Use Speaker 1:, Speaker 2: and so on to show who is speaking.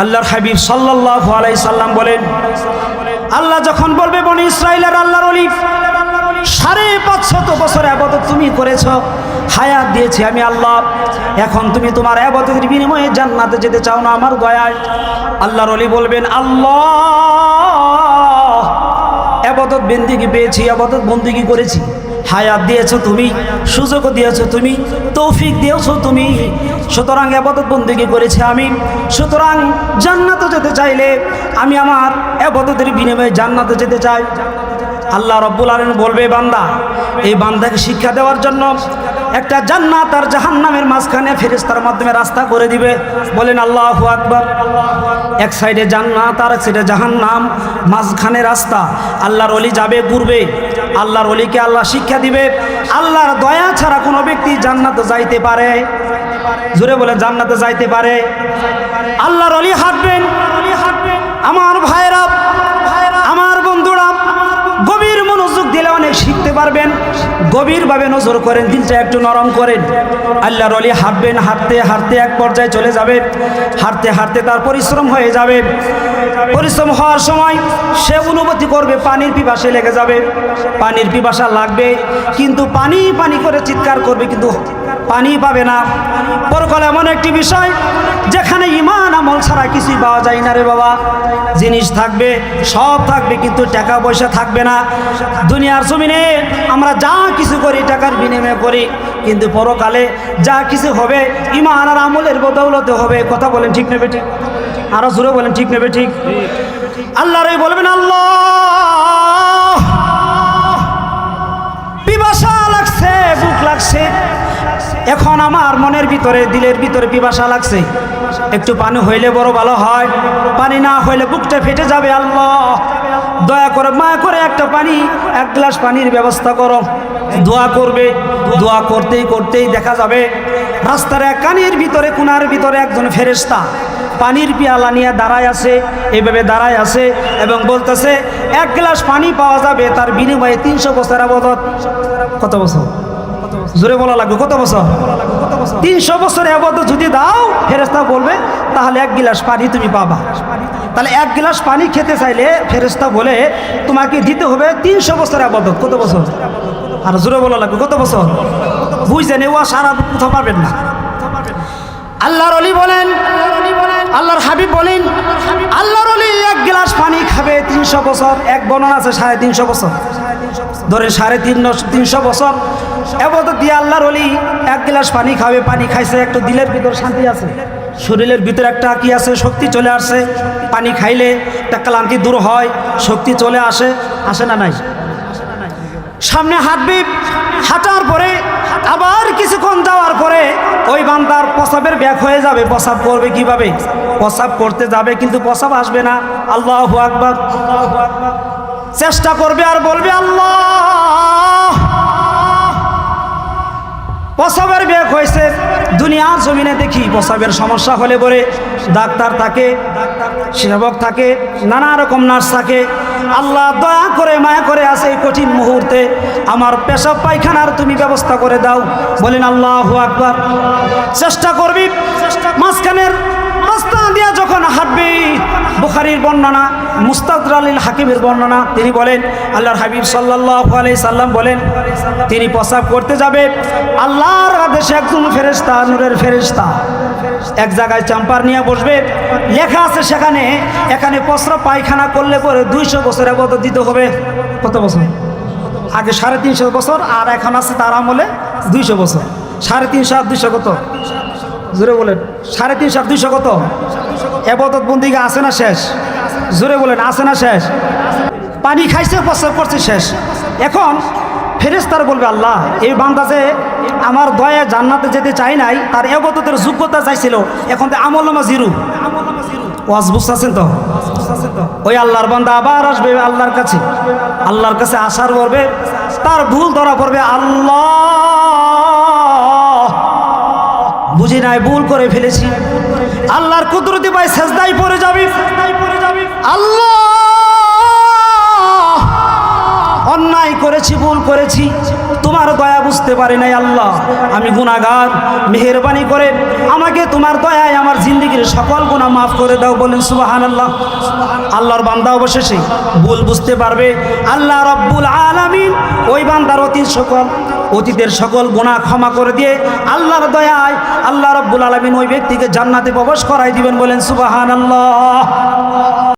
Speaker 1: আল্লাহর হাবিব সাল্লাল্লাহু আলাইহি সাল্লাম বলেন, আল্লাহ যখন বলবে বনি ইসরাইলের আল্লাহর ওলি 550 বছর ইবাদত তুমি করেছো, হায়াত দিয়েছি আমি আল্লাহ, এখন তুমি তোমার ইবাদতের বিনিময়ে জান্নাতে যেতে চাও না আমার দয়ায়। আল্লাহর ওলি বলবেন, আল্লাহ ইবাদত বন্দেগী পেয়েছি, ইবাদত বন্দেগী করেছি, হায়াত দিয়েছো তুমি, সুযোগ দিয়েছো তুমি, তৌফিক দিয়েছো তুমি, সুতরাং ইবাদত বন্দেগী করেছি আমি, সুতরাং জান্নাতে যেতে চাইলে আমি আমার ইবাদতের বিনিময়ে জান্নাতে যেতে চাই। আল্লাহ রাব্বুল আলামিন বলবে, বান্দা, এই বান্দাকে শিক্ষা দেওয়ার জন্য একটা জান্নাত আর জাহান্নামের মাঝখানে ফেরেশতার মাধ্যমে রাস্তা করে দিবে। বলেন আল্লাহু আকবার। এক সাইডে জান্নাত আর এক সাইডে জাহান্নাম, মাঝখানে রাস্তা। আল্লাহর ওলি যাবে, ঘুরবে, আল্লাহর ওলিকে আল্লাহ শিক্ষা দিবে। আল্লাহর দয়া ছাড়া কোনো ব্যক্তি জান্নাতে যাইতে পারে? জোরে বলে, জান্নাতে যাইতে পারে? আল্লাহর ওলি হাঁটবেন। আমার ভাইরা, আমার বন্ধুরা, গভীর মনোযোগ দিলে অনেক শিখতে পারবেন। গভীরভাবে নজর করেন, দিলটা একটু নরম করেন। আল্লাহর ওলি হাঁটবেন, হাঁটতে হাঁটতে এক পর্যায়ে চলে যাবে, হাঁটতে হাঁটতে তার পরিশ্রম হয়ে যাবে। পরিশ্রম হওয়ার সময় সে অনুভূতি করবে পানির পিপাসা লেগে যাবে, পানির পিপাসা লাগবে, কিন্তু পানি পানি করে চিৎকার করবে, কিন্তু পানি পাবে না। পরকাল এমন একটি বিষয় যেখানে ঈমান আমল ছাড়া কিছুই পাওয়া যায় না রে বাবা। জিনিস থাকবে, সব থাকবে, কিন্তু টাকা পয়সা থাকবে না। দুনিয়ার জমিনে আমরা যা কিছু করি টাকার বিনিময়ে করি, কিন্তু পরকালে যা কিছু হবে ঈমান আর আমলের বদৌলতে হবে। কথা বলেন ঠিক নেবে ঠিক? আরো জোরে বলেন ঠিক নেবে ঠিক? আল্লাহরই বলবেন, আল্লাহ পিপাসা লাগছে, ভুক লাগছে, এখন আমার মনের ভিতরে, দিলের ভিতরে পিপাসা লাগছে, একটু পানি হইলে বড় ভালো হয়, পানি না হইলে বুকটা ফেটে যাবে। আল্লাহ দয়া করে, মায়া করে একটা পানি, এক গ্লাস পানির ব্যবস্থা করো। দোয়া করবে, দোয়া করতেই করতেই দেখা যাবে রাস্তার এক কানির ভিতরে, কোনার ভিতরে একজন ফেরেশতা পানির পিয়ালা নিয়ে দাঁড়ায় আছে, এইভাবে দাঁড়ায় আছে এবং বলতেছে, এক গ্লাস পানি পাওয়া যাবে, তার বিনিময়ে 300 বছর ইবাদত। কত বছর? জোরে বলা লাগবে, কত বছর? 300 বছর ইবাদত যদি দাও, ফেরেশতা বলবে তাহলে এক গ্লাস পানি তুমি পাবা। তাহলে এক গ্লাস পানি খেতে চাইলে ফেরেশতা বলে তোমাকে দিতে হবে 300 বছর ইবাদত। কত বছর? আর জোরে বলা লাগবে, কত বছর? বুঝছেন? ও সারা কোথাও পাবেন না। আল্লাহর ওলি বলেন, আল্লাহর হাবিব বলেন, আল্লাহর ওলি এক গ্লাস পানি খাবে 300 বছর। এক বর্ণনা আছে 350 বছর, ধরে 350 বছর ইবাদত দিয়ে আল্লাহর ওলি এক গ্লাস পানি খাবে। পানি খাইছে, একটু দিলের ভিতর শান্তি আছে, শরীরের ভিতরে একটা কি আছে, শক্তি চলে আসছে। পানি খাইলে একটা ক্লান্তি দূর হয়, শক্তি চলে আসে, আসে না নাই? সামনে হাঁটবি, হাঁটার পরে আবার কিছুক্ষণ যাওয়ার পরে ওই বান্দার প্রসাবের ব্যাগ হয়ে যাবে। প্রসাব করবে কিভাবে? প্রসাব করতে যাবে, কিন্তু প্রসাব আসবে না। আল্লাহু আকবার। চেষ্টা করবে আর বলবে, আল্লাহ প্রসাবের ব্যাগ হয়েছে। দুনিয়ার জমিনে দেখি প্রসাবের সমস্যা হলে পরে ডাক্তার থাকে, সেবক থাকে, নানা রকম নার্স থাকে। আল্লাহ দয়া করে, মায়া করে আছে এই কঠিন মুহূর্তে আমার পেশাব পায়খানার তুমি ব্যবস্থা করে দাও। বলেন আল্লাহু আকবার। চেষ্টা করবি, মাঝখানের রাস্তা দিয়ে যখন হাঁটবি, বুখারীর বর্ণনা, মুস্তাদরাকুল হাকিমের বর্ণনা, তিনি বলেন, আল্লাহর হাবিব সাল্লাল্লাহু আলাইহি সাল্লাম বলেন, তিনি প্রসাব করতে যাবে, আল্লাহর আদেশে একজন ফেরেশতা, নূরের ফেরেশতা এক জায়গায় চাম্পার নিয়ে বসবে। লেখা আছে সেখানে, এখানে প্রস্রাব পায়খানা করলে পরে 200 বছর ইবাদত দিতে হবে। কত বছর? আগে 350 বছর, আর এখন আছে তার আমলে 200 বছর। 350 আর 200 কত? জোরে বলেন। 350 আর 200 কত? ইবাদত বন্দেগী আছে না শেষ? জোরে বলেন, আছে না শেষ? পানি খাইছে, প্রস্রাব করছে, শেষ। এখন ফেরেশতারা বলবে, আল্লাহ এই বান্দা যে আমার দয়া জান্নাতে যেতে চাই নাই, তার ইবাদতের যোগ্যতা চাইছিল, এখন তো আমলনামা জিরো। ওয়াজ বুঝতেছেন তো? ওই আল্লাহর বান্দা আবার আসবে আল্লাহর কাছে, আল্লাহর কাছে আসার পড়বে, তার ভুল ধরা পড়বে, আল্লাহ বুঝি নাই, ভুল করে ফেলেছি। আল্লাহর কুদরতি পায় সেজদায় পড়ে যাবে, আল্লাহ অন্যায় করেছি, ভুল করেছি, তোমার দয়া বুঝতে পারি নাই আল্লাহ, আমি গুনাহগার, মেহেরবানি করে আমাকে তোমার দয়ায় আমার জিন্দেগির সকল গুনাহ মাফ করে দাও। বলেন সুবহানাল্লাহ। আল্লাহর বান্দা অবশেষে ভুল বুঝতে পারবে। আল্লাহ রাব্বুল আলামিন ওই বান্দার অতীতের সকল গুনাহ ক্ষমা করে দিয়ে আল্লাহর দয়ায় আল্লাহ রাব্বুল আলামিন ওই ব্যক্তিকে জান্নাতে প্রবেশ করাই দিবেন। বলেন সুবহানাল্লাহ।